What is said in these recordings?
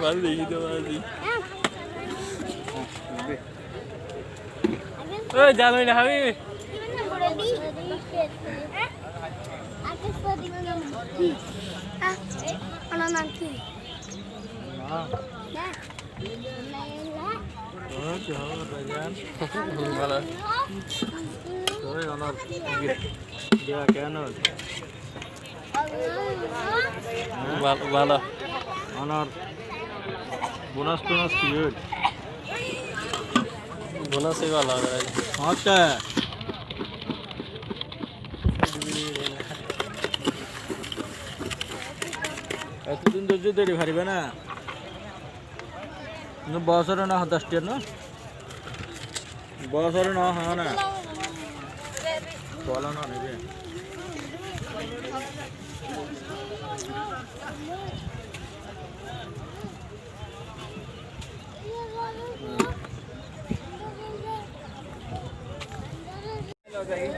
ভালো দেখি তো ভালো ওই জানো না আমি ভালো অনার বোনাস টোনাস কি বোনাসই ভালো আচ্ছা এতদিন ধৈর্য ধরে পারিবে না বছরে না 10টা না বছরে না হয় না বলো না নেবে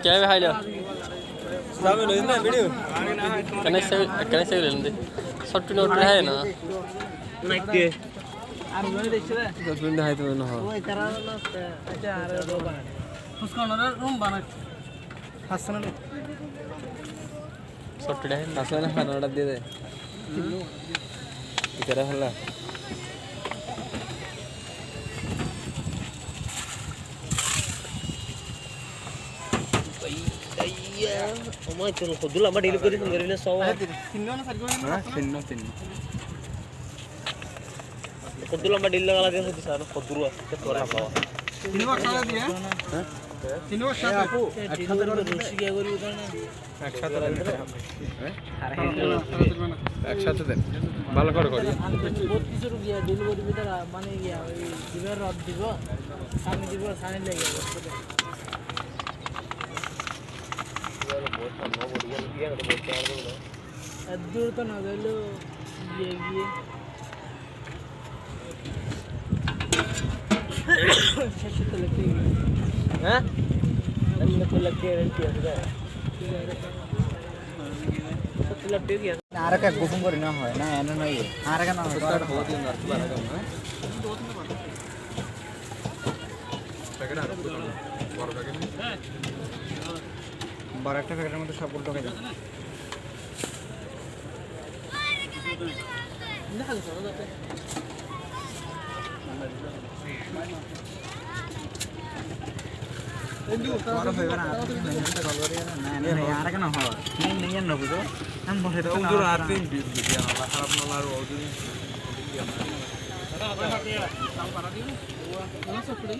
क्या है हाइला सामने लो ना वीडियो कनेक्ट से लेंगे शॉर्ट नोट है ना नाइट के আর ওই দেখছ রে तो तुम है तो ना ওই কারণ আচ্ছা আর দো বানাই उसका ना रूम बना হাসনা शॉर्ट है ना ना खाना दे दे इधर हल्ला ওমাই চল খদুল আমরা ডিলিট করি সুন্দরীলে সব তিননো না সারি তিননো খদুল আমরা ডিল লাগা লাগে হতি স্যার খদুল আসতে তোরা পাওয়া তিননো একসাথে দিয়ে হ্যাঁ তিননো একসাথে একসাথে রুচি কি করি উদাহরণ একসাথে একসাথে দেন ভালো করে করি বহুত কিছু গিয়া ডেলিভারি ভিতর মানে গিয়া ওই দিবের রদ দিব সানি লেগে যাবে दूर तो ना गलो ये तो लगती हैं अंदर को लगती है रहती है तो लगती है आरे का गुफुम करी ना হয় না এনে নয় আরে কেন হয় আর বহুত দিন আর বারা কাম না প্যাকেট আর বড় প্যাকেট বড় একটা প্যাকেটের মধ্যে সব ঢোকে যায় না হাল সরো যাতে এন্ডু বড় হইবে না আপনি মেনটা কল করি না না আরে কেন হয় নেই না বুঝো আমি বলে তো দূর আর দিন বিয়া না খারাপ না আর ওদিন এটা কাম পারা দিও না ও সব পড়ে